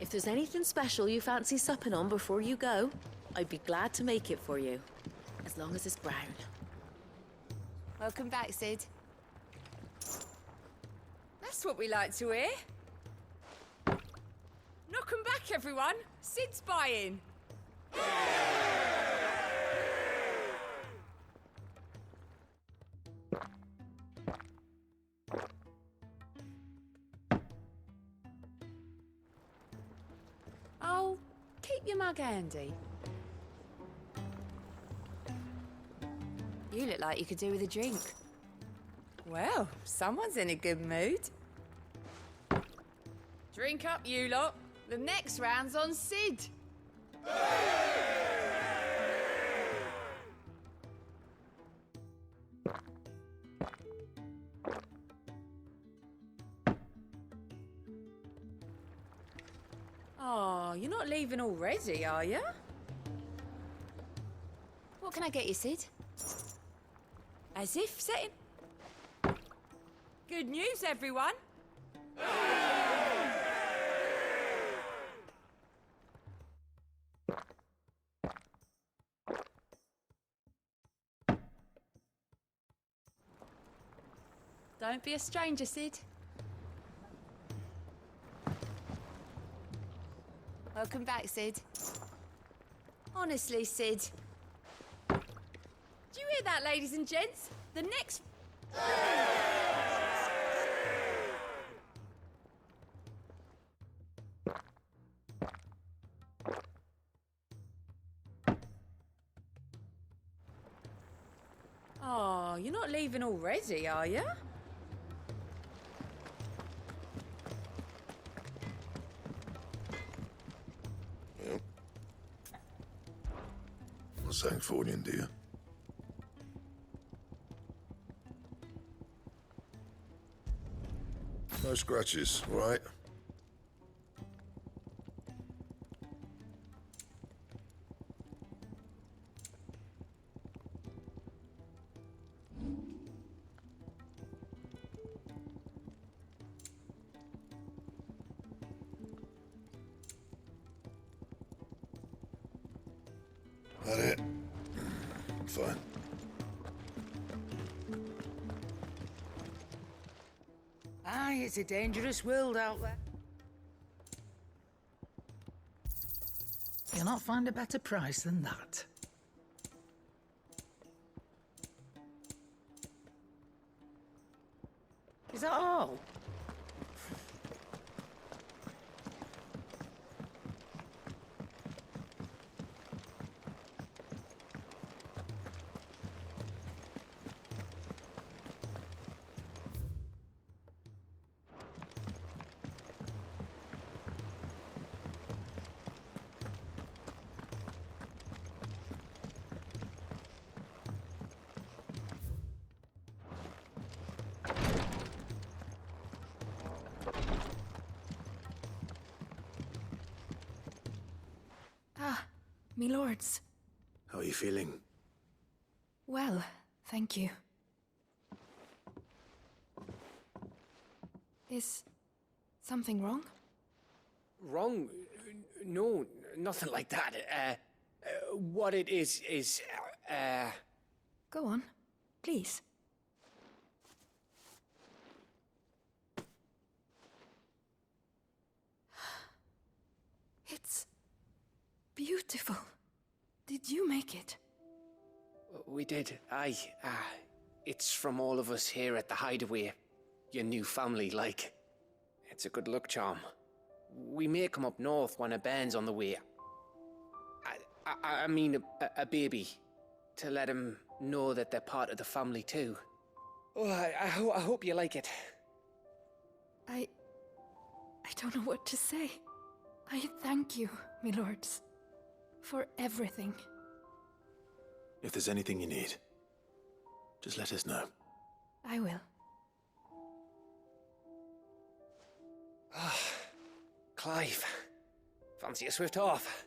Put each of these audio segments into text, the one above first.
If there's anything special you fancy supping on before you go, I'd be glad to make it for you. As long as it's brown. Welcome back, Cid. That's what we like to hear. Knock 'em back, everyone. Cid's buying. Oh, keep your mug handy. You look like you could do with a drink. Well, someone's in a good mood. Drink up, you lot. The next round's on Cid. Oh, you're not leaving already, are you? What can I get you, Cid? As if setting... Good news, everyone! Don't be a stranger, Cid. Welcome back, Cid. Honestly, Cid. Do you hear that, ladies and gents? The next... Oh, you're not leaving already, are you? Something for you, dear. No scratches, right? That it? Fine. Aye, it's a dangerous world out there. You'll not find a better price than that. Is that all? Me lords. How are you feeling? Well, thank you. Is something wrong? Wrong? No, nothing like that. What it is... Go on, please. It's beautiful. Did you make it? We did, aye. It's from all of us here at the Hideaway. Your new family, like. It's a good luck charm. We may come up north when a band's on the way. I mean a baby. To let him know that they're part of the family too. Oh, I hope you like it. I don't know what to say. I thank you, me lords, for everything. If there's anything you need, just let us know. I will. Clive, fancy a swift off?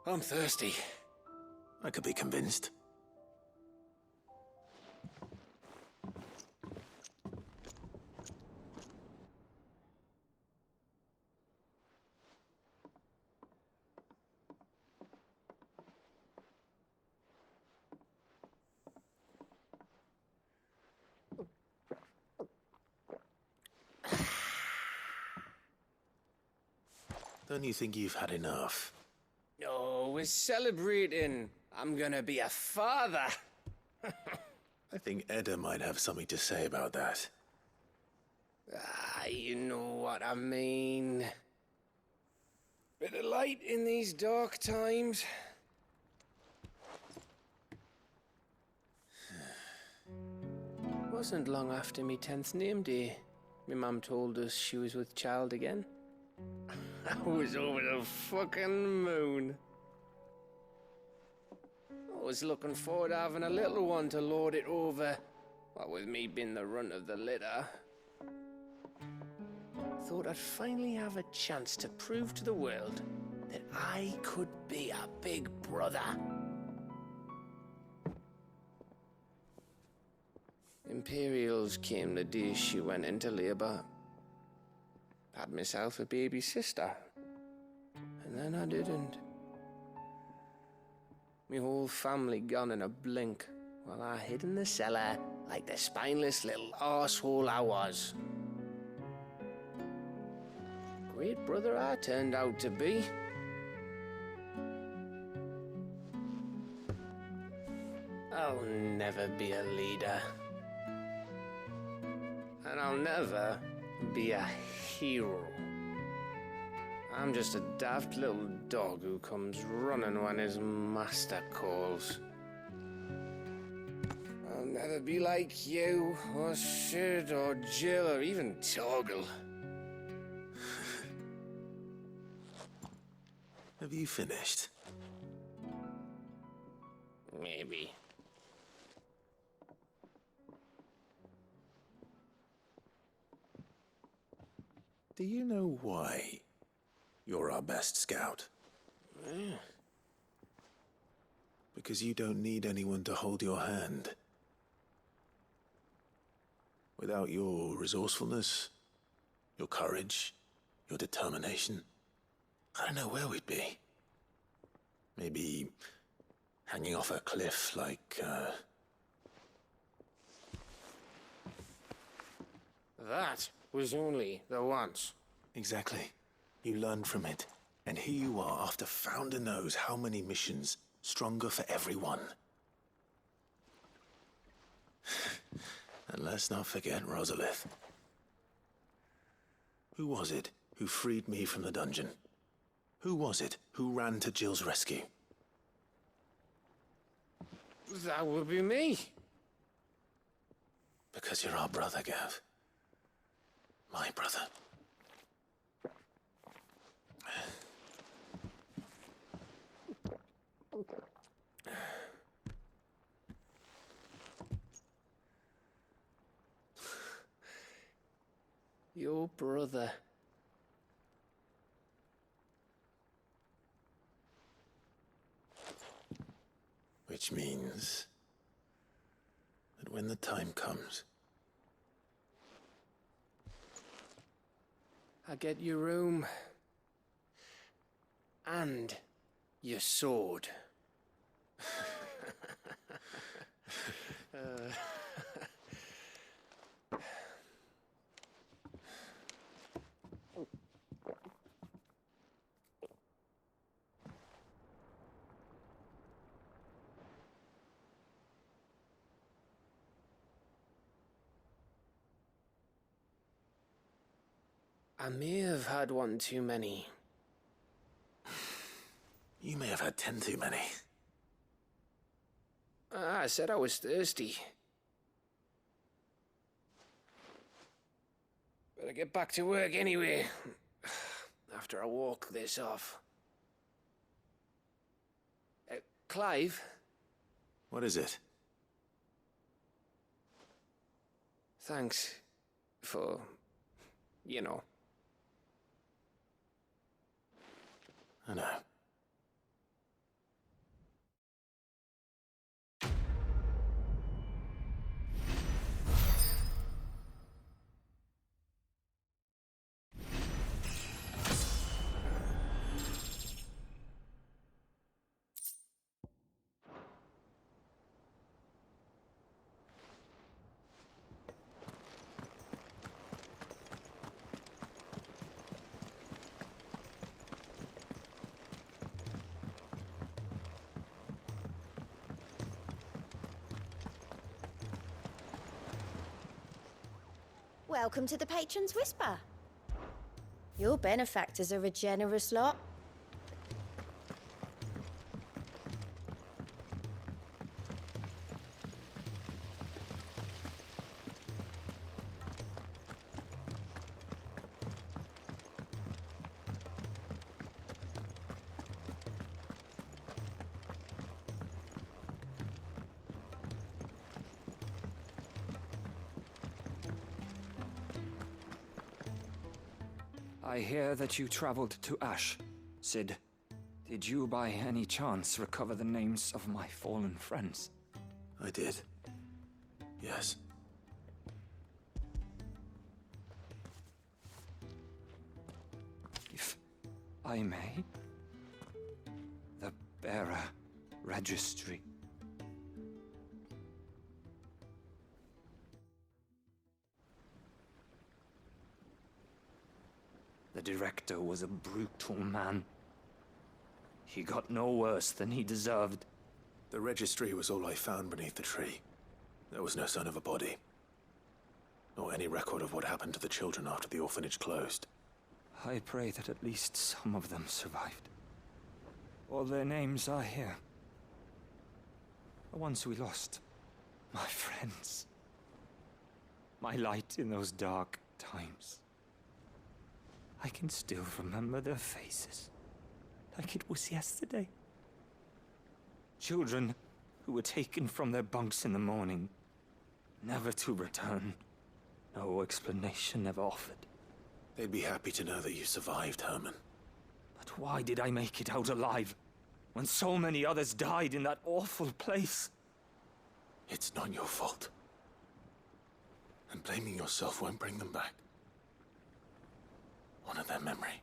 I'm thirsty. I could be convinced. Don't you think you've had enough? No, we're celebrating. I'm gonna be a father. I think Edda might have something to say about that. Ah, you know what I mean. Bit of light in these dark times. Wasn't long after me 10th name day. My mum told us she was with child again. I was over the fucking moon. I was looking forward to having a little one to lord it over. What with me being the runt of the litter. Thought I'd finally have a chance to prove to the world that I could be a big brother. Imperials came the day she went into labour. Had myself a baby sister. And then I didn't. My whole family gone in a blink, while I hid in the cellar like the spineless little arsehole I was. Great brother I turned out to be. I'll never be a leader. And I'll never be a hero. I'm just a daft little dog who comes running when his master calls. I'll never be like you, or Sid, or Jill, or even Torgal. Have you finished? Maybe. Do you know why you're our best scout? Because you don't need anyone to hold your hand. Without your resourcefulness, your courage, your determination, I don't know where we'd be. Maybe hanging off a cliff like, That was only the once. Exactly. You learned from it. And here you are after Founder knows how many missions, stronger for everyone. And let's not forget Rosalith. Who was it who freed me from the dungeon? Who was it who ran to Jill's rescue? That would be me. Because you're our brother, Gav. My brother. Your brother. Which means that when the time comes, I get your room. And your sword. I may have had one too many. you may have had 10 too many. I said I was thirsty. Better get back to work anyway. After I walk this off. Clive? What is it? Thanks for, you know. I know. welcome to the Patron's Whisper. Your benefactors are a generous lot. I hear that you traveled to Ash. Cid, did you by any chance recover the names of my fallen friends? I did. Yes. If I may? The Bearer Registry. The director was a brutal man. He got no worse than he deserved. The registry was all I found beneath the tree. There was no sign of a body. Or any record of what happened to the children after the orphanage closed. I pray that at least some of them survived. All their names are here. The ones we lost. My friends. My light in those dark times. I can still remember their faces, like it was yesterday. Children who were taken from their bunks in the morning, never to return. No explanation ever offered. They'd be happy to know that you survived, Herman. But why did I make it out alive, when so many others died in that awful place? It's not your fault. And blaming yourself won't bring them back. Honor their memory.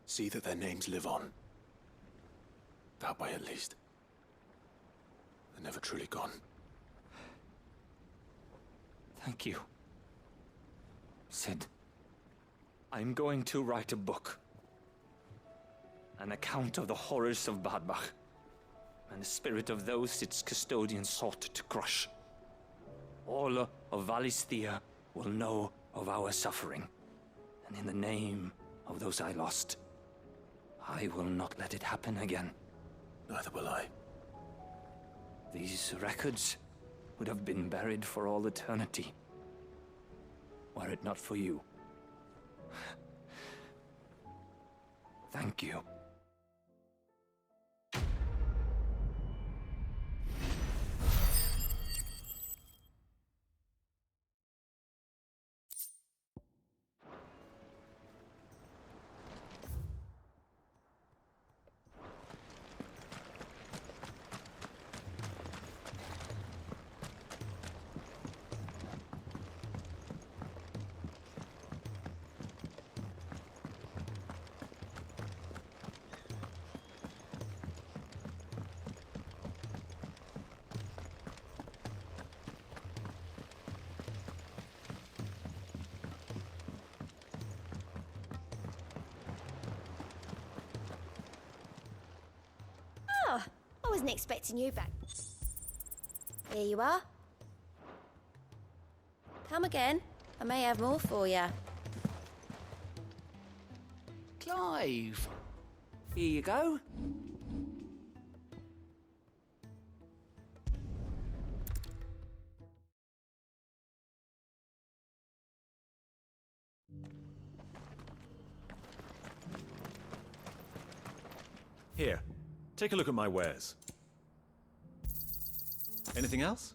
See that their names live on. That way, at least. They're never truly gone. Thank you. Cid, I'm going to write a book. An account of the horrors of Badbach, and the spirit of those its custodians sought to crush. All of Valisthea will know of our suffering. And in the name of those I lost, I will not let it happen again. Neither will I. These records would have been buried for all eternity, were it not for you. Thank you. Oh, I wasn't expecting you back. Here you are. Come again. I may have more for you. Clive! Here you go. Here, take a look at my wares. Anything else?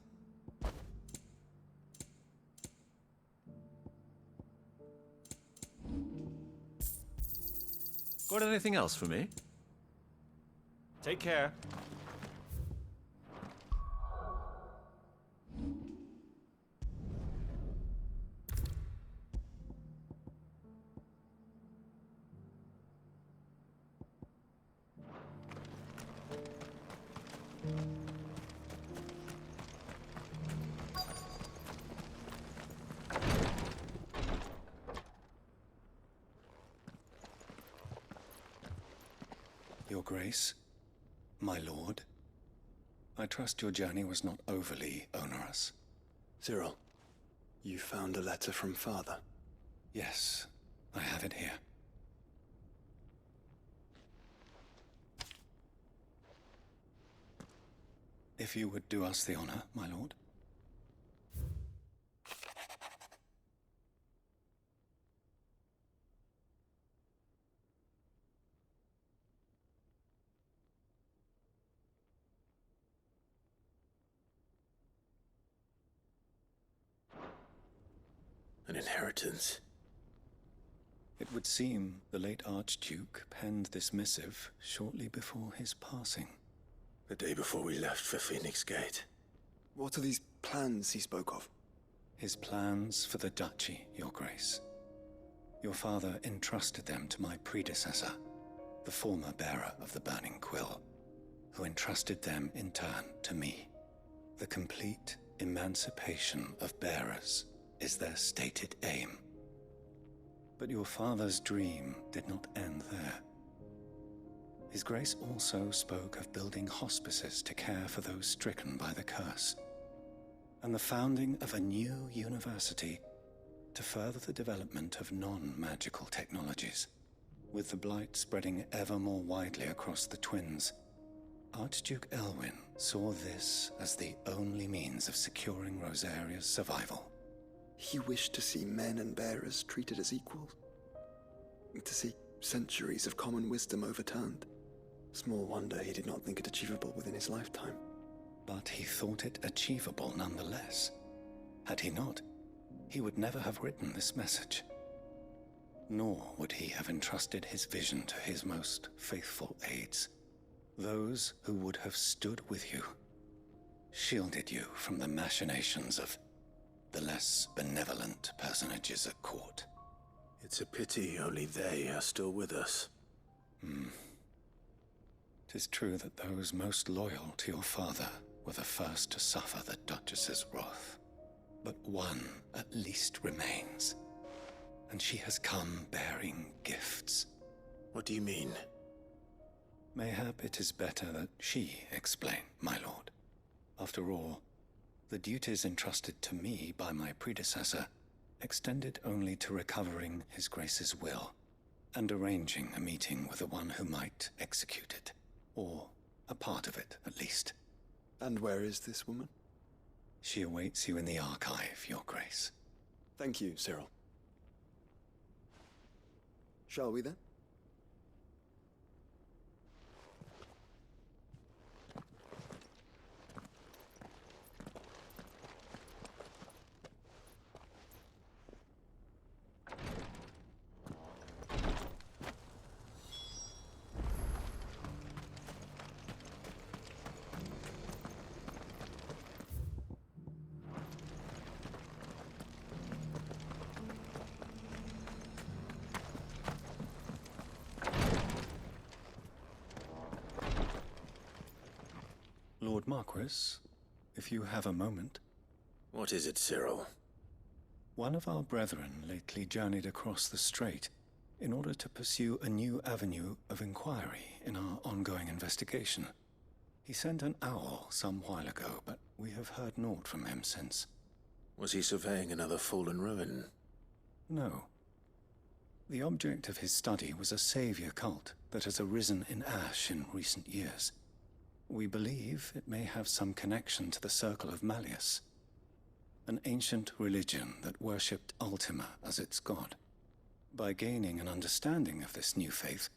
Got anything else for me? Take care. Your Grace, my lord, I trust your journey was not overly onerous. Cyril, you found a letter from Father. Yes, I have it here. If you would do us the honor, my lord. An inheritance. It would seem the late Archduke penned this missive shortly before his passing. The day before we left for Phoenix Gate. What are these plans he spoke of? His plans for the duchy, Your Grace. Your father entrusted them to my predecessor, the former bearer of the Burning Quill, who entrusted them in turn to me. The complete emancipation of bearers is their stated aim. But your father's dream did not end there. His Grace also spoke of building hospices to care for those stricken by the curse, and the founding of a new university to further the development of non-magical technologies. With the blight spreading ever more widely across the Twins, Archduke Elwyn saw this as the only means of securing Rosaria's survival. He wished to see men and bearers treated as equals. To see centuries of common wisdom overturned. Small wonder he did not think it achievable within his lifetime. But he thought it achievable nonetheless. Had he not, he would never have written this message. Nor would he have entrusted his vision to his most faithful aides, those who would have stood with you, shielded you from the machinations of the less benevolent personages at court. It's a pity only they are still with us. 'Tis true that those most loyal to your father were the first to suffer the Duchess's wrath. But one at least remains, and she has come bearing gifts. What do you mean? Mayhap it is better that she explain, my lord. After all, the duties entrusted to me by my predecessor extended only to recovering His Grace's will and arranging a meeting with the one who might execute it, or a part of it at least. And where is this woman? She awaits you in the archive, Your Grace. Thank you, Cyril. Shall we then? Lord Marquis, if you have a moment. What is it, Cyril? One of our brethren lately journeyed across the strait in order to pursue a new avenue of inquiry in our ongoing investigation. He sent an owl some while ago, but we have heard naught from him since. Was he surveying another fallen ruin? No. The object of his study was a savior cult that has arisen in Ash in recent years. We believe it may have some connection to the Circle of Malleus, an ancient religion that worshipped Ultima as its god. By gaining an understanding of this new faith,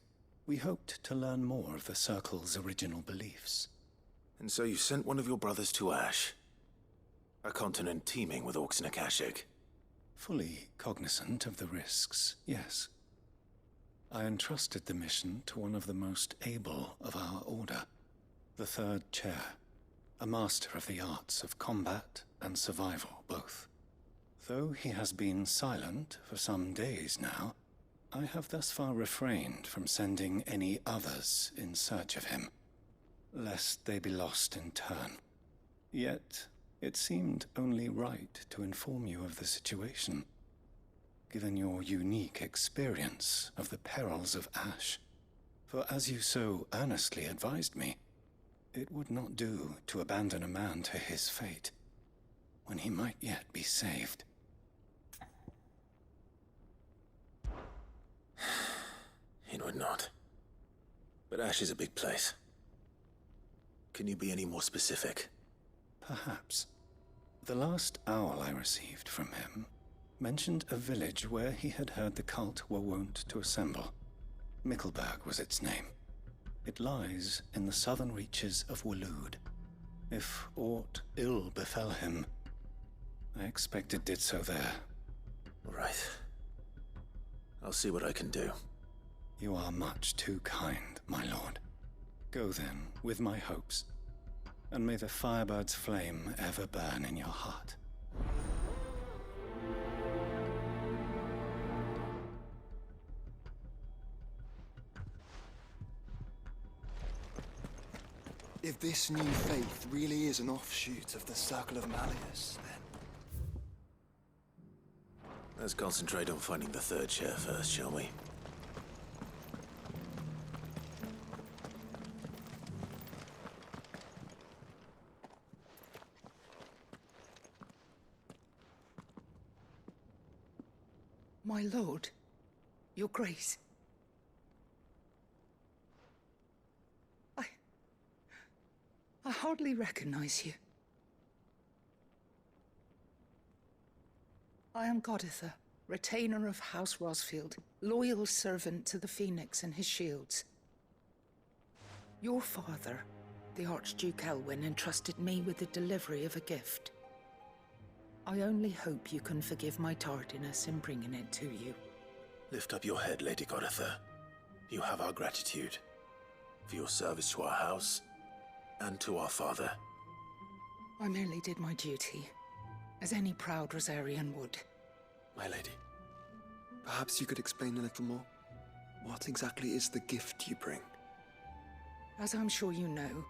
we hoped to learn more of the Circle's original beliefs. And so you sent one of your brothers to Ash? A continent teeming with orcs and Akashic? Fully cognizant of the risks, yes. I entrusted the mission to one of the most able of our order, the Third Chair, a master of the arts of combat and survival both. Though he has been silent for some days now, I have thus far refrained from sending any others in search of him, lest they be lost in turn. Yet, it seemed only right to inform you of the situation, given your unique experience of the perils of Ash. For as you so earnestly advised me, it would not do to abandon a man to his fate, when he might yet be saved. would not. But Ash is a big place. Can you be any more specific? Perhaps. The last owl I received from him mentioned a village where he had heard the cult were wont to assemble. Mickleburg was its name. It lies in the southern reaches of Waloed. If aught ill befell him, I expect it did so there. Right. I'll see what I can do. You are much too kind, my lord. Go then, with my hopes, and may the Firebird's flame ever burn in your heart. If this new faith really is an offshoot of the Circle of Malleus, then... Let's concentrate on finding the third chair first, shall we? My lord, your grace. I hardly recognize you. I am Goditha, retainer of House Rosfield, loyal servant to the Phoenix and his shields. Your father, the Archduke Elwyn, entrusted me with the delivery of a gift. I only hope you can forgive my tardiness in bringing it to you. Lift up your head, Lady Goditha. You have our gratitude for your service to our house and to our father. I merely did my duty, as any proud Rosarian would. My lady, perhaps you could explain a little more? What exactly is the gift you bring? As I'm sure you know,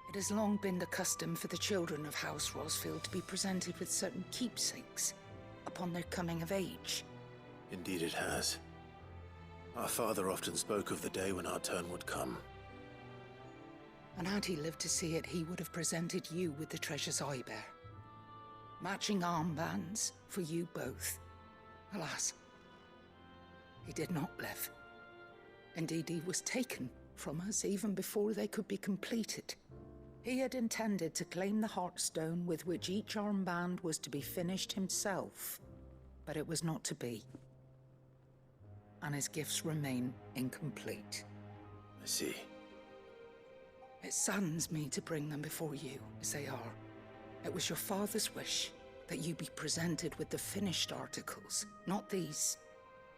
it has long been the custom for the children of House Rosfield to be presented with certain keepsakes upon their coming of age. Indeed it has. Our father often spoke of the day when our turn would come. And had he lived to see it, he would have presented you with the treasures I bear. Matching armbands for you both. Alas, he did not live. Indeed, he was taken from us even before they could be completed. He had intended to claim the Heartstone with which each armband was to be finished himself, but it was not to be. And his gifts remain incomplete. I see. It saddens me to bring them before you, as they are. It was your father's wish that you be presented with the finished articles, not these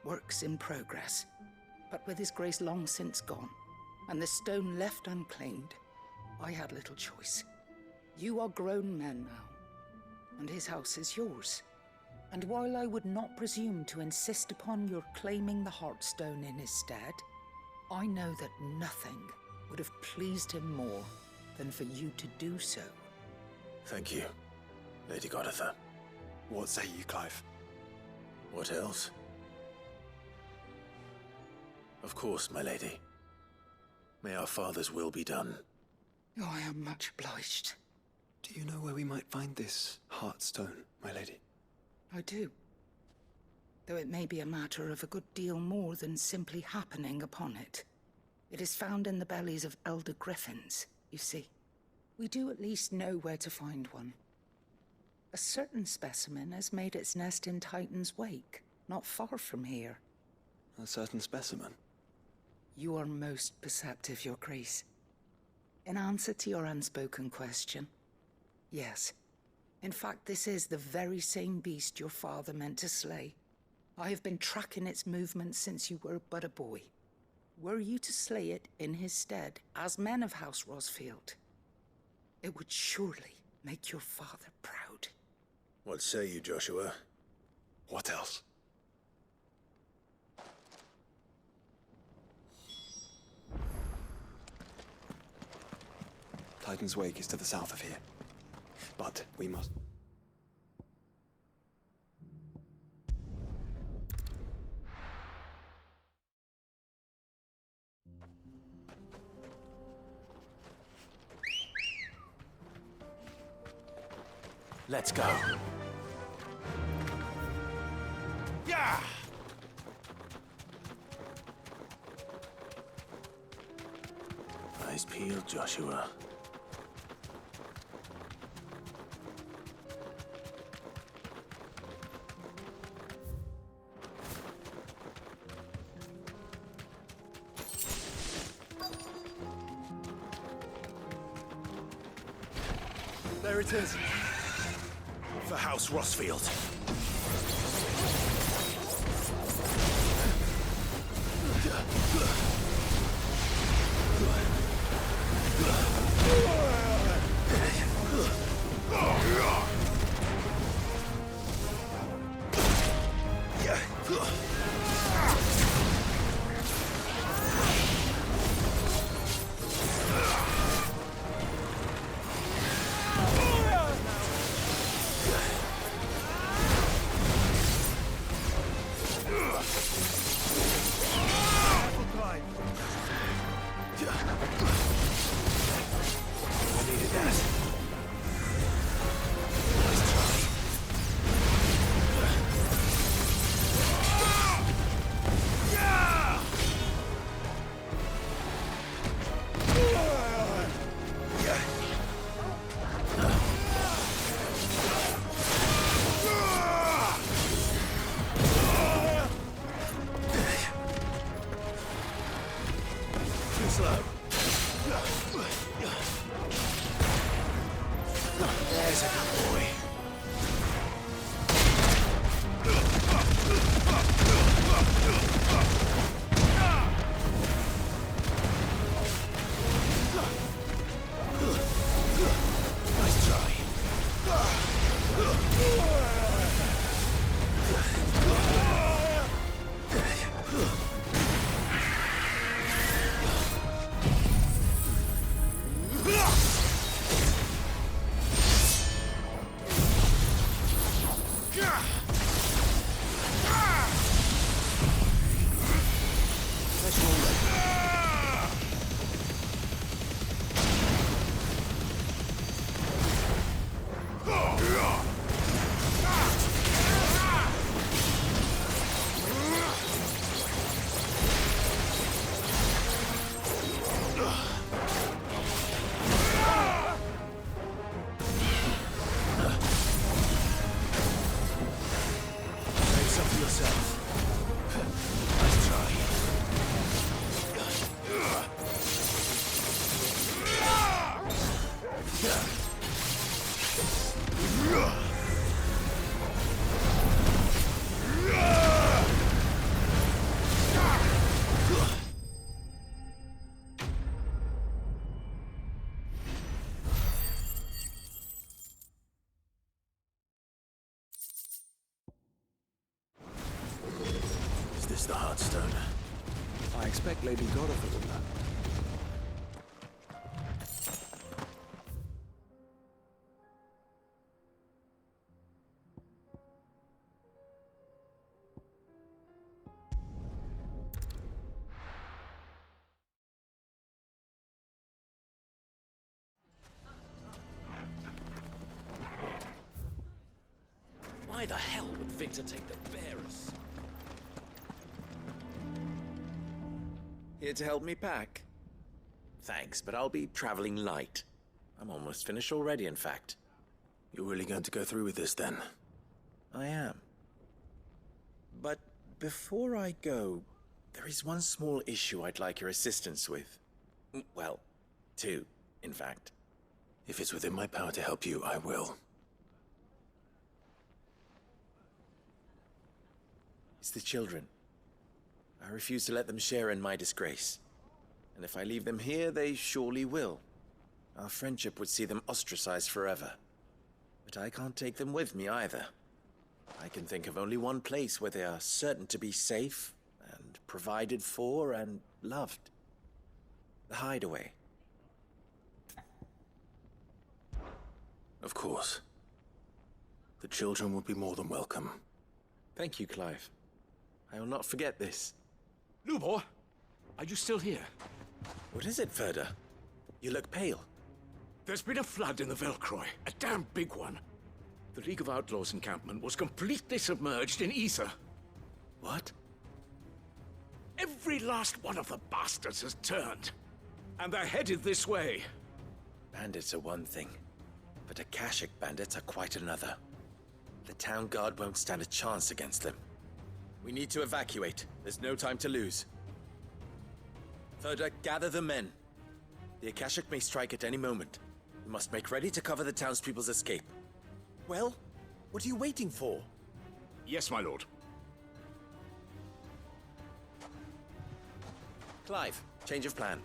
works in progress. But with his grace long since gone, and the stone left unclaimed, I had little choice. You are grown men now, and his house is yours. And while I would not presume to insist upon your claiming the Heartstone in his stead, I know that nothing would have pleased him more than for you to do so. Thank you, Lady Goditha. What say you, Clive? What else? Of course, my lady. May our father's will be done. Oh, I am much obliged. Do you know where we might find this Heartstone, my lady? I do. Though it may be a matter of a good deal more than simply happening upon it. It is found in the bellies of elder griffins, you see. We do at least know where to find one. A certain specimen has made its nest in Titan's Wake, not far from here. A certain specimen? You are most perceptive, Your Grace. In answer to your unspoken question, yes. In fact, this is the very same beast your father meant to slay. I have been tracking its movements since you were but a boy. Were you to slay it in his stead, as men of House Rosfield, it would surely make your father proud. What say you, Joshua? What else? Titan's Wake is to the south of here. But we must... Let's go. Yeah! Eyes peeled, Joshua. There it is. For House Rossfield. There's a good boy. Nice try. Is this the Heartstone? I expect Lady Godoffer will know. Why the hell would Victor take the bearers? Here to help me pack? Thanks, but I'll be traveling light. I'm almost finished already, in fact. You're really going to go through with this, then? I am. But before I go, there is one small issue I'd like your assistance with. Well, two, in fact. If it's within my power to help you, I will. It's the children. I refuse to let them share in my disgrace. And if I leave them here, they surely will. Our friendship would see them ostracized forever. But I can't take them with me either. I can think of only one place where they are certain to be safe and provided for and loved. The Hideaway. Of course. The children would be more than welcome. Thank you, Clive. I will not forget this. Lubor, are you still here? What is it, Ferda? You look pale. There's been a flood in the Velcroy, a damn big one. The League of Outlaws encampment was completely submerged in ether. What? Every last one of the bastards has turned. And they're headed this way. Bandits are one thing, but Akashic bandits are quite another. The town guard won't stand a chance against them. We need to evacuate. There's no time to lose. Further, gather the men. The Akashic may strike at any moment. We must make ready to cover the townspeople's escape. Well, what are you waiting for? Yes, my lord. Clive, change of plan.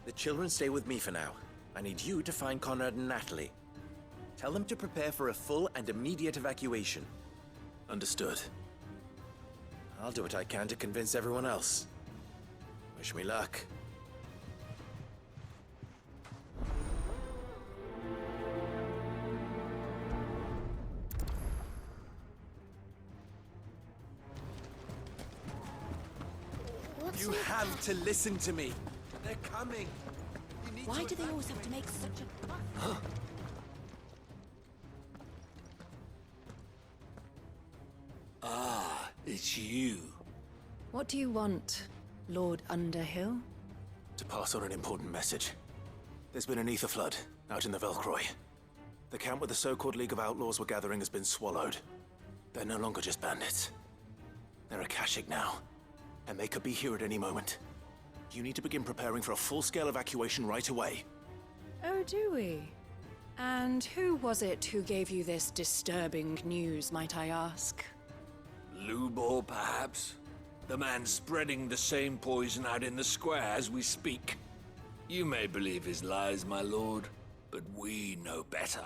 The children stay with me for now. I need you to find Conrad and Natalie. Tell them to prepare for a full and immediate evacuation. Understood. I'll do what I can to convince everyone else. Wish me luck. You have to listen to me. They're coming. Why do they always have to make such a fuss? Ah, it's you. What do you want, Lord Underhill? To pass on an important message. There's been an ether flood out in the Velcroy. The camp where the so-called League of Outlaws were gathering has been swallowed. They're no longer just bandits. They're Akashic now, and they could be here at any moment. You need to begin preparing for a full-scale evacuation right away. Oh, do we? And who was it who gave you this disturbing news, might I ask? Lubor, perhaps? The man spreading the same poison out in the square as we speak. You may believe his lies, my lord, but we know better.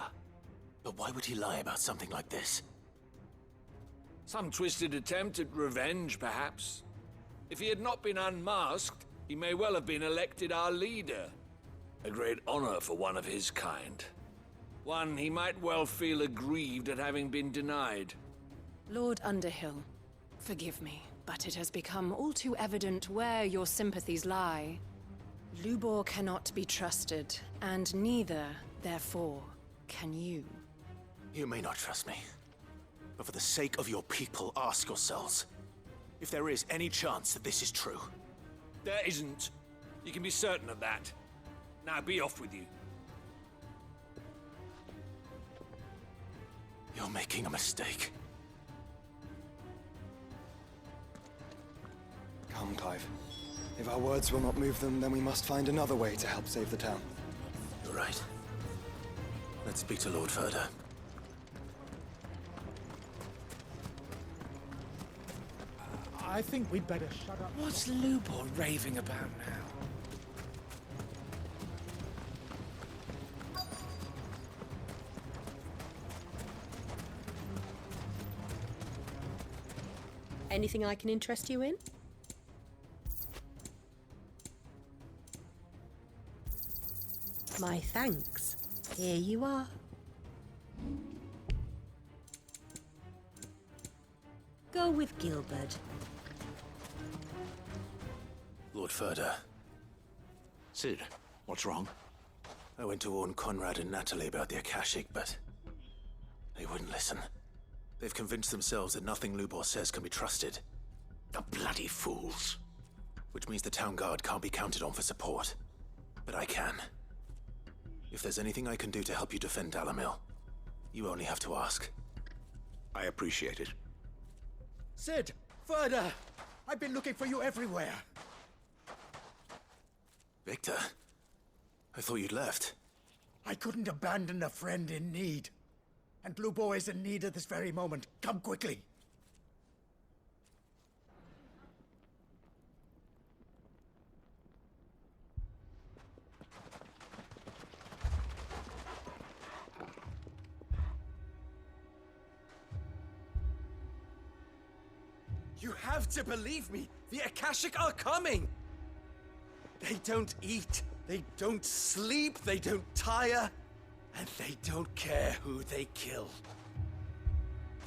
But why would he lie about something like this? Some twisted attempt at revenge, perhaps. If he had not been unmasked, he may well have been elected our leader. A great honor for one of his kind. One he might well feel aggrieved at having been denied. Lord Underhill, forgive me, but it has become all too evident where your sympathies lie. Lubor cannot be trusted, and neither, therefore, can you. You may not trust me, but for the sake of your people, ask yourselves if there is any chance that this is true. There isn't. You can be certain of that. Now be off with you. You're making a mistake. Come, Clive. If our words will not move them, then we must find another way to help save the town. You're right. Let's speak to Lord Ferda. I think we'd better shut up. What's Lubor raving about now? Anything I can interest you in? My thanks. Here you are. Go with Gilbert. Lord Ferda. Cid, what's wrong? I went to warn Conrad and Natalie about the Akashic, but they wouldn't listen. They've convinced themselves that nothing Lubor says can be trusted. The bloody fools. Which means the town guard can't be counted on for support. But I can. If there's anything I can do to help you defend Dalamil, you only have to ask. I appreciate it. Cid! Ferda! I've been looking for you everywhere. Victor? I thought you'd left. I couldn't abandon a friend in need. And Lubor is in need at this very moment. Come quickly. You have to believe me! The Akashic are coming! They don't eat, they don't sleep, they don't tire, and they don't care who they kill.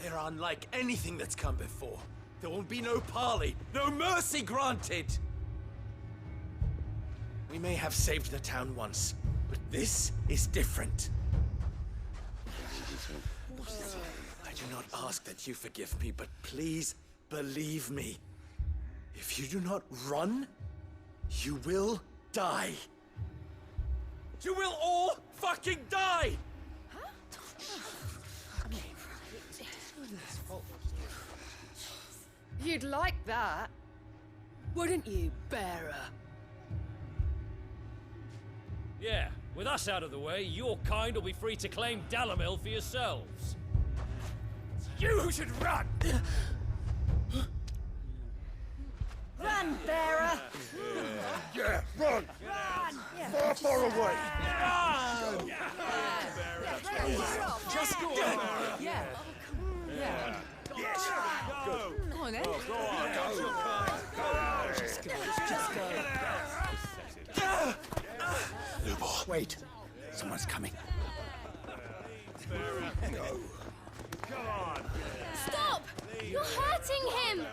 They're unlike anything that's come before. There will be no parley, no mercy granted! We may have saved the town once, but this is different. I do not ask that you forgive me, but please believe me. If you do not run, you will die. You will all fucking die! You'd like that, wouldn't you, bearer? Yeah, with us out of the way, your kind will be free to claim Dalamil for yourselves. You should run! Run, bearer! Yeah, run! Far, far away! Just go on, yeah. Yeah. Yes! Go! Go on, then. Go on! Go! Just go. Lubor, wait. Someone's coming. Go. Come on! Stop! You're hurting him!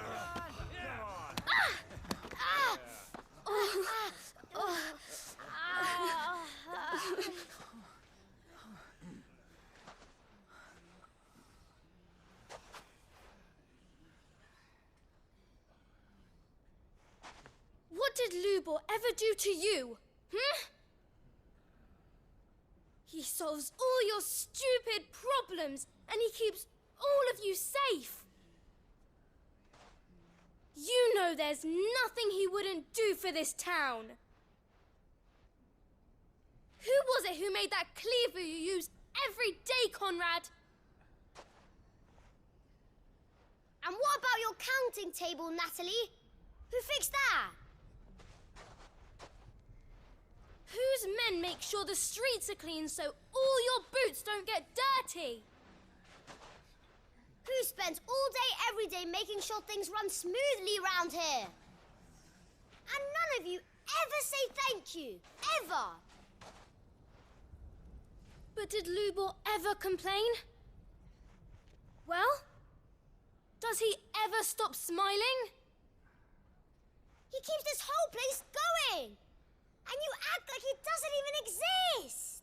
What did Lubor ever do to you? He solves all your stupid problems and he keeps all of you safe. You know there's nothing he wouldn't do for this town. Who was it who made that cleaver you use every day, Conrad? And what about your counting table, Natalie? Who fixed that? Whose men make sure the streets are clean so all your boots don't get dirty? Who spends all day, every day making sure things run smoothly round here? And none of you ever say thank you. Ever. But did Lubor ever complain? Well, does he ever stop smiling? He keeps this whole place going. And you act like he doesn't even exist.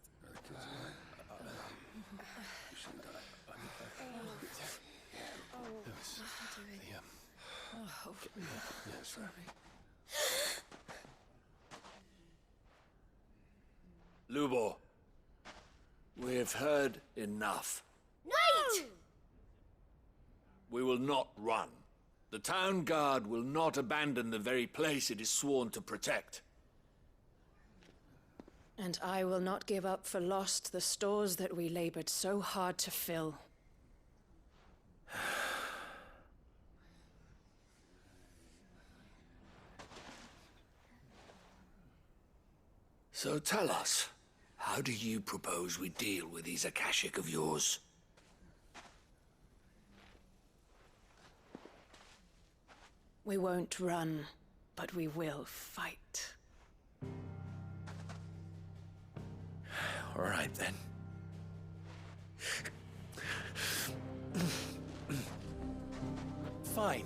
Lubor, we've heard enough. Wait! We will not run. The town guard will not abandon the very place it is sworn to protect. And I will not give up for lost the stores that we labored so hard to fill. So tell us, how do you propose we deal with these Akashic of yours? We won't run, but we will fight. All right, then. Fine.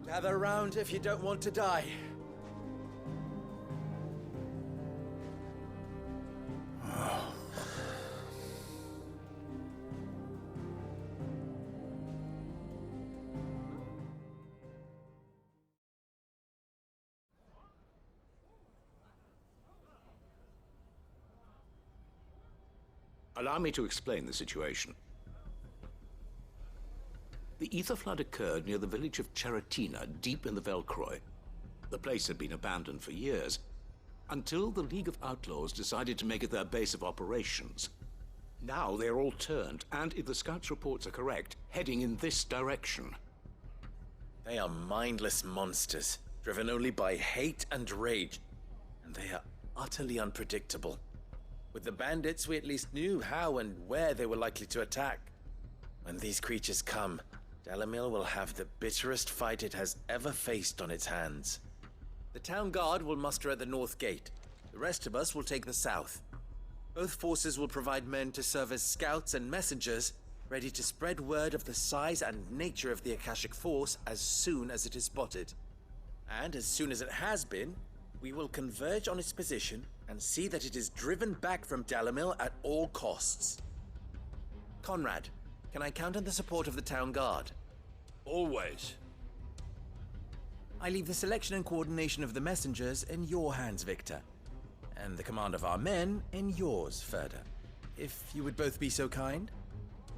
Gather round if you don't want to die. Allow me to explain the situation. The ether flood occurred near the village of Cheratina, deep in the Velcroy. The place had been abandoned for years, until the League of Outlaws decided to make it their base of operations. Now they're all turned, and if the scouts' reports are correct, heading in this direction. They are mindless monsters, driven only by hate and rage, and they are utterly unpredictable. With the bandits, we at least knew how and where they were likely to attack. When these creatures come, Dalamil will have the bitterest fight it has ever faced on its hands. The town guard will muster at the north gate. The rest of us will take the south. Both forces will provide men to serve as scouts and messengers, ready to spread word of the size and nature of the Akashic force as soon as it is spotted. And as soon as it has been, we will converge on its position and see that it is driven back from Dalamil at all costs. Conrad, can I count on the support of the town guard? Always. I leave the selection and coordination of the messengers in your hands, Victor. And the command of our men in yours, Ferda. If you would both be so kind.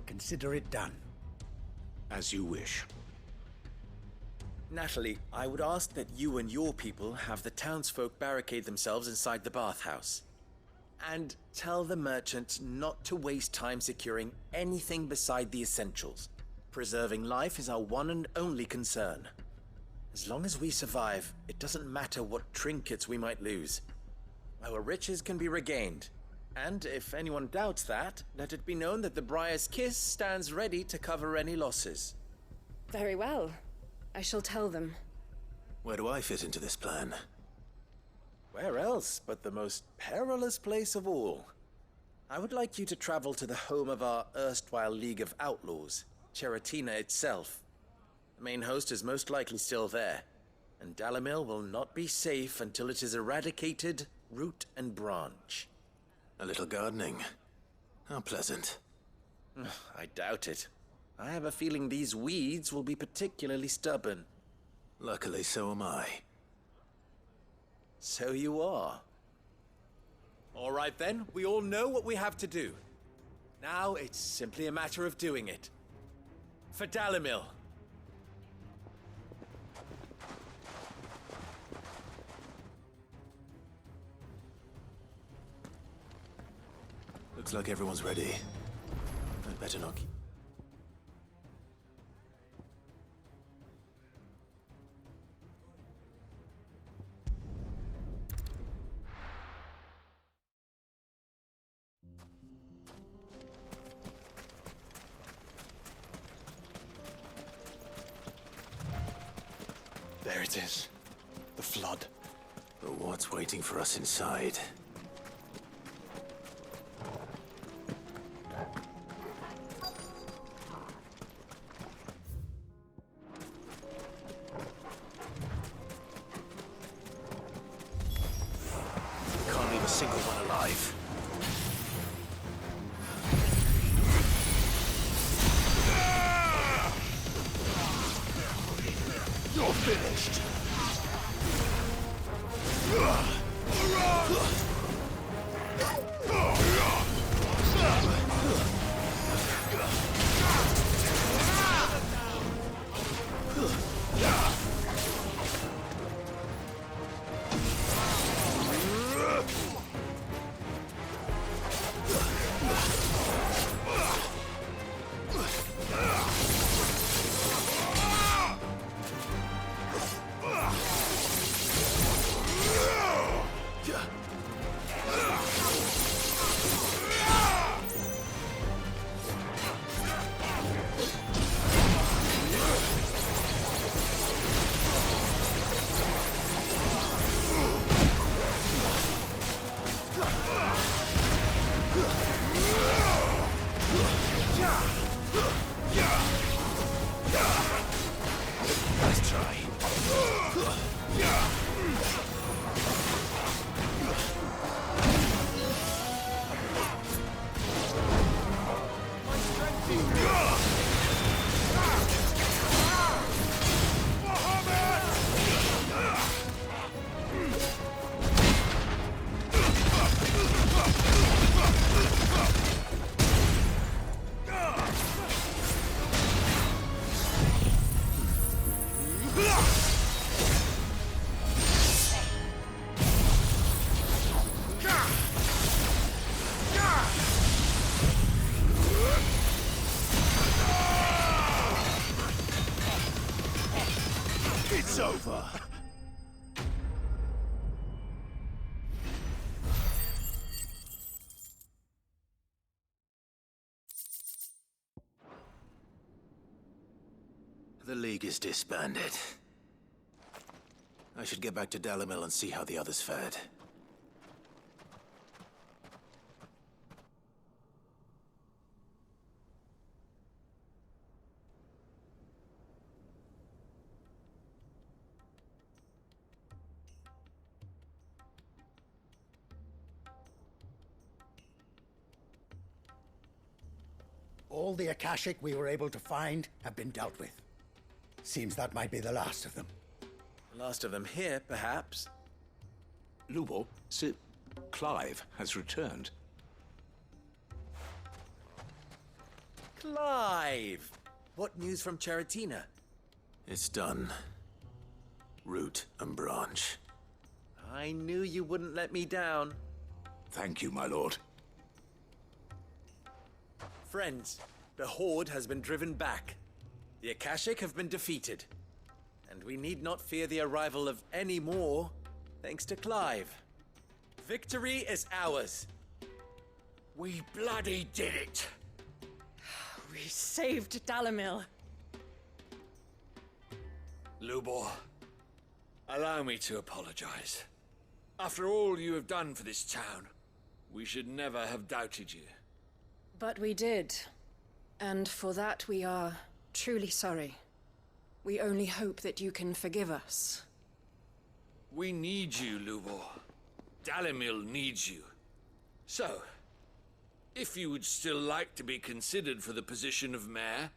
Consider it done. As you wish. Natalie, I would ask that you and your people have the townsfolk barricade themselves inside the bathhouse. And tell the merchants not to waste time securing anything beside the essentials. Preserving life is our one and only concern. As long as we survive, it doesn't matter what trinkets we might lose. Our riches can be regained. And if anyone doubts that, let it be known that the Briar's Kiss stands ready to cover any losses. Very well. I shall tell them. Where do I fit into this plan? Where else but the most perilous place of all? I would like you to travel to the home of our erstwhile League of Outlaws, Cheratina itself. The main host is most likely still there, and Dalimil will not be safe until it is eradicated, root and branch. A little gardening. How pleasant. I doubt it. I have a feeling these weeds will be particularly stubborn. Luckily, so am I. So you are. All right then, we all know what we have to do. Now it's simply a matter of doing it. For Dalimil. Looks like everyone's ready. I'd better not keep... There it is. The flood. But what's waiting for us inside? Can't leave a single one alive. You're finished. Nice try. It's over. The League is disbanded. I should get back to Dalimil and see how the others fared. All the Akashic we were able to find have been dealt with. Seems that might be the last of them. Last of them here, perhaps. Lubor, Sir Clive has returned. Clive! What news from Charatina? It's done. Root and branch. I knew you wouldn't let me down. Thank you, my lord. Friends, the Horde has been driven back. The Akashic have been defeated. And we need not fear the arrival of any more, thanks to Clive. Victory is ours. We bloody did it! We saved Dalimil. Lubor, allow me to apologize. After all you have done for this town, we should never have doubted you. But we did. And for that we are truly sorry. We only hope that you can forgive us. We need you, Lubor. Dalimil needs you. So, if you would still like to be considered for the position of mayor,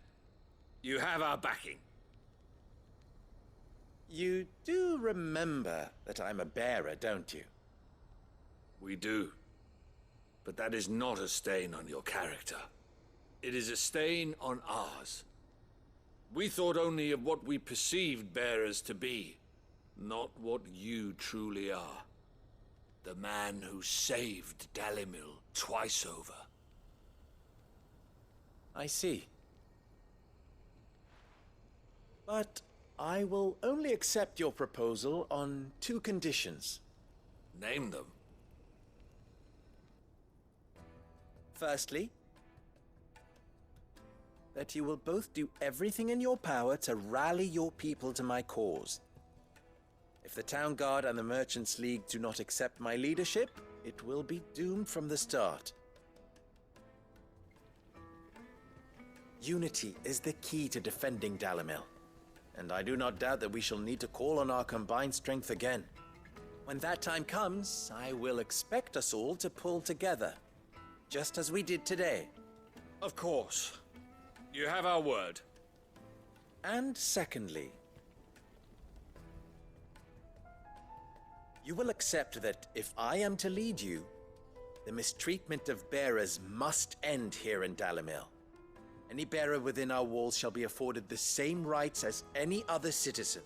you have our backing. You do remember that I'm a bearer, don't you? We do. But that is not a stain on your character. It is a stain on ours. We thought only of what we perceived bearers to be, not what you truly are. The man who saved Dalimil twice over. I see. But I will only accept your proposal on 2 conditions. Name them. Firstly, that you will both do everything in your power to rally your people to my cause. If the Town Guard and the Merchants League do not accept my leadership, it will be doomed from the start. Unity is the key to defending Dalimil, and I do not doubt that we shall need to call on our combined strength again. When that time comes, I will expect us all to pull together, just as we did today. Of course. You have our word. And secondly, you will accept that if I am to lead you, the mistreatment of bearers must end here in Dalimil. Any bearer within our walls shall be afforded the same rights as any other citizen.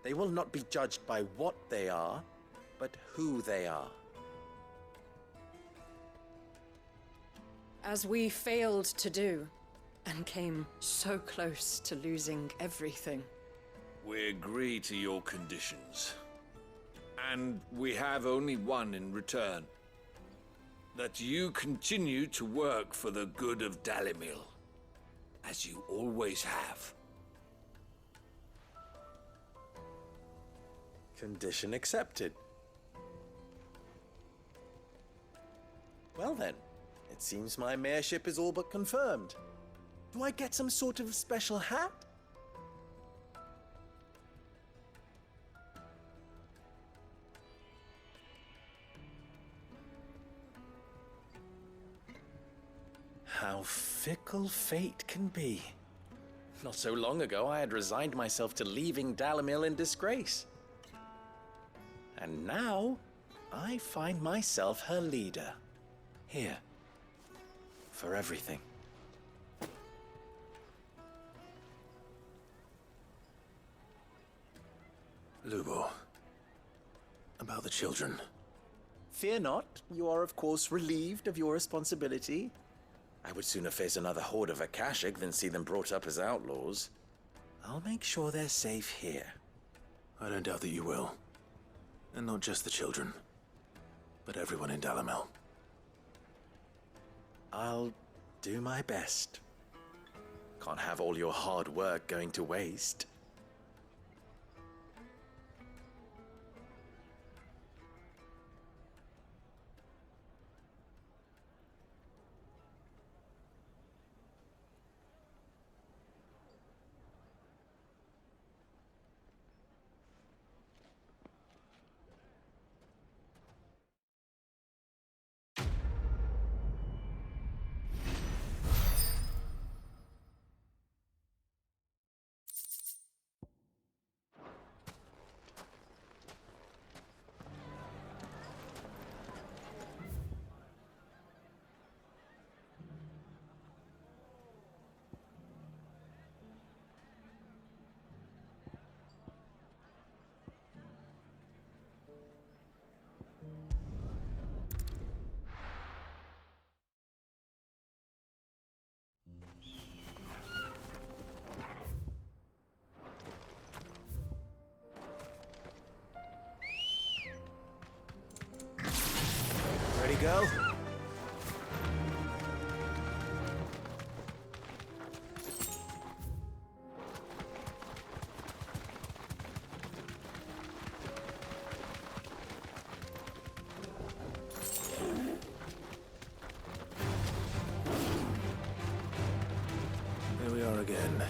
They will not be judged by what they are, but who they are. As we failed to do, and came so close to losing everything. We agree to your conditions. And we have only one in return. That you continue to work for the good of Dalimil, as you always have. Condition accepted. Well then, it seems my mayorship is all but confirmed. Do I get some sort of special hat? How fickle fate can be. Not so long ago, I had resigned myself to leaving Dalimil in disgrace. And now, I find myself her leader. Here. For everything. Lubor. About the children. Fear not. You are, of course, relieved of your responsibility. I would sooner face another horde of Akashic than see them brought up as outlaws. I'll make sure they're safe here. I don't doubt that you will. And not just the children, but everyone in Dalimil. I'll do my best. Can't have all your hard work going to waste. tell? Here we are again.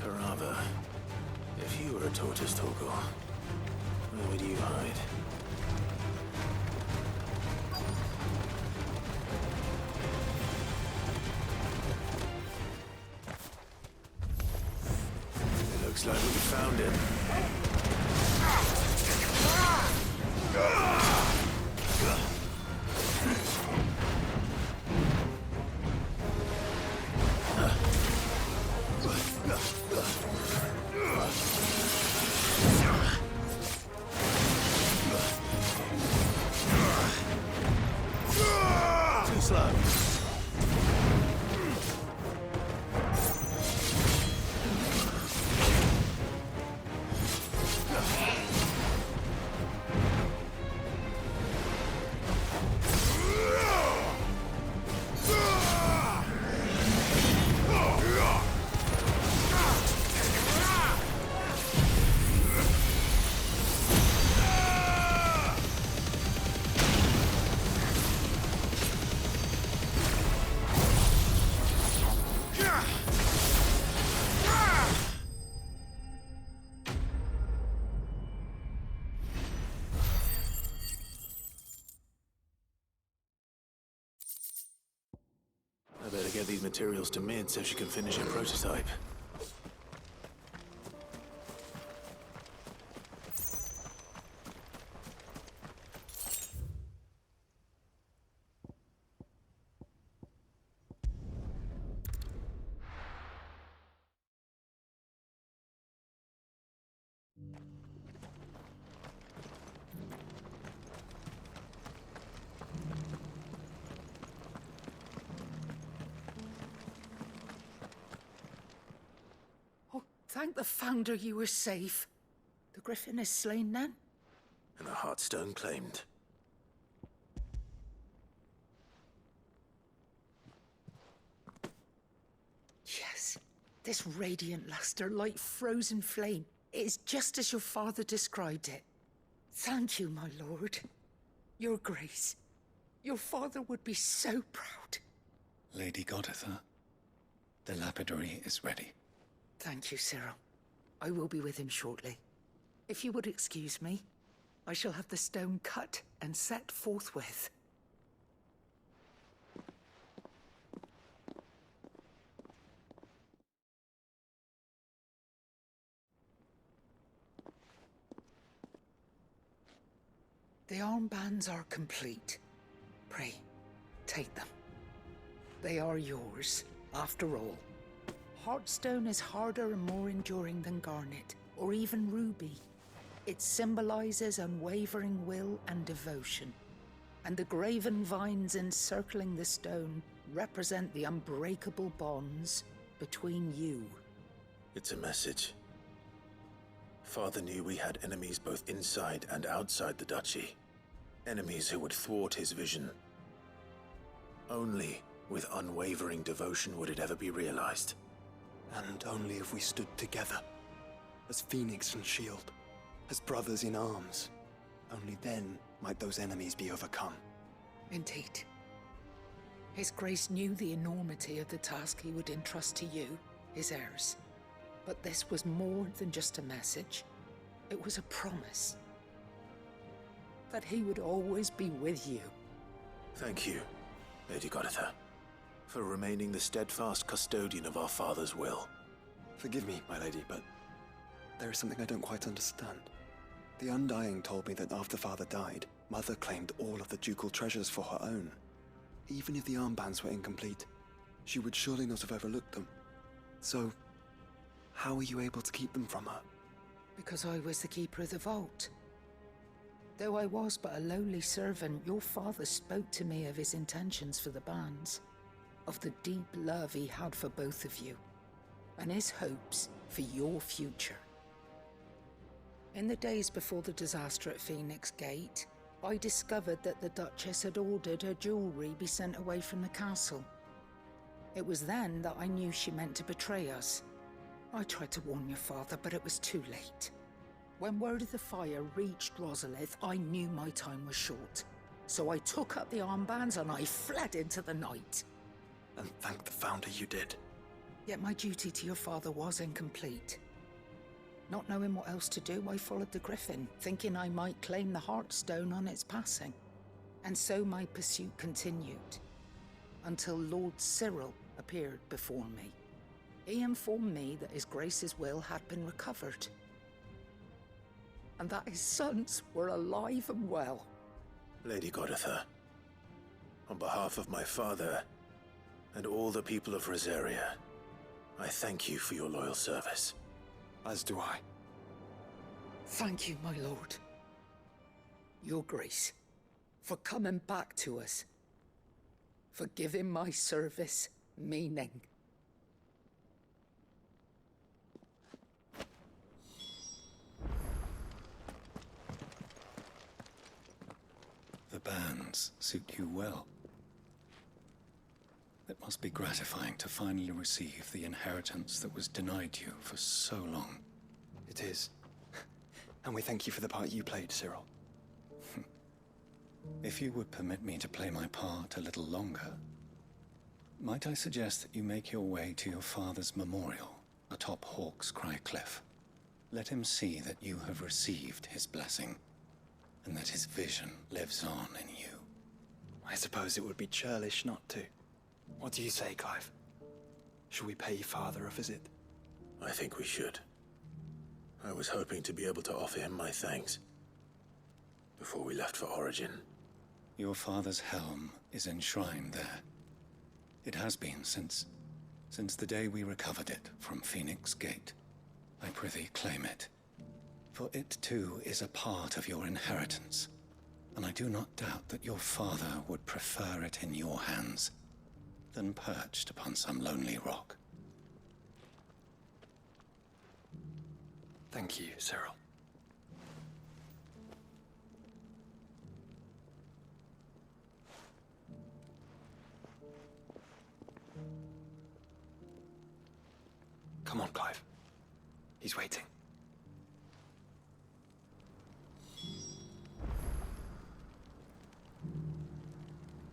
Carava. If you were a tortoise talker, where would you hide? It looks like we found him. Too slow. I better get these materials to Mid so she can finish her prototype. Thank the Founder you were safe. The Griffin is slain then? And the Heartstone claimed. Yes. This radiant luster, like frozen flame. It is just as your father described it. Thank you, my lord. Your Grace. Your father would be so proud. Lady Goditha, the lapidary is ready. Thank you, Cyril. I will be with him shortly. If you would excuse me, I shall have the stone cut and set forthwith. The armbands are complete. Pray, take them. They are yours, after all. Heartstone is harder and more enduring than garnet, or even ruby. It symbolizes unwavering will and devotion. And the graven vines encircling the stone represent the unbreakable bonds between you. It's a message. Father knew we had enemies both inside and outside the duchy. Enemies who would thwart his vision. Only with unwavering devotion would it ever be realized. And only if we stood together, as Phoenix and Shield, as brothers in arms. Only then might those enemies be overcome. Indeed. His Grace knew the enormity of the task he would entrust to you, his heirs. But this was more than just a message. It was a promise. That he would always be with you. Thank you, Lady Goditha, for remaining the steadfast custodian of our father's will. Forgive me, my lady, but there is something I don't quite understand. The Undying told me that after Father died, Mother claimed all of the ducal treasures for her own. Even if the armbands were incomplete, she would surely not have overlooked them. So, how were you able to keep them from her? Because I was the keeper of the vault. Though I was but a lowly servant, your father spoke to me of his intentions for the bands, of the deep love he had for both of you, and his hopes for your future. In the days before the disaster at Phoenix Gate, I discovered that the Duchess had ordered her jewelry be sent away from the castle. It was then that I knew she meant to betray us. I tried to warn your father, but it was too late. When word of the fire reached Rosalith, I knew my time was short. So I took up the armbands and I fled into the night. And thank the Founder you did. Yet my duty to your father was incomplete. Not knowing what else to do, I followed the Griffin, thinking I might claim the Heartstone on its passing. And so my pursuit continued, until Lord Cyril appeared before me. He informed me that His Grace's will had been recovered, and that his sons were alive and well. Lady Goditha, on behalf of my father and all the people of Rosaria, I thank you for your loyal service. As do I. Thank you, my lord. Your Grace, for coming back to us, for giving my service meaning. The bands suit you well. It must be gratifying to finally receive the inheritance that was denied you for so long. It is. And we thank you for the part you played, Cyril. If you would permit me to play my part a little longer, might I suggest that you make your way to your father's memorial atop Hawk's Cry Cliff? Let him see that you have received his blessing, and that his vision lives on in you. I suppose it would be churlish not to. What do you say, Clive? Shall we pay your father a visit? I think we should. I was hoping to be able to offer him my thanks before we left for Origin. Your father's helm is enshrined there. It has been since the day we recovered it from Phoenix Gate. I prithee claim it, for it too is a part of your inheritance, and I do not doubt that your father would prefer it in your hands than perched upon some lonely rock. Thank you, Cyril. Come on, Clive. He's waiting.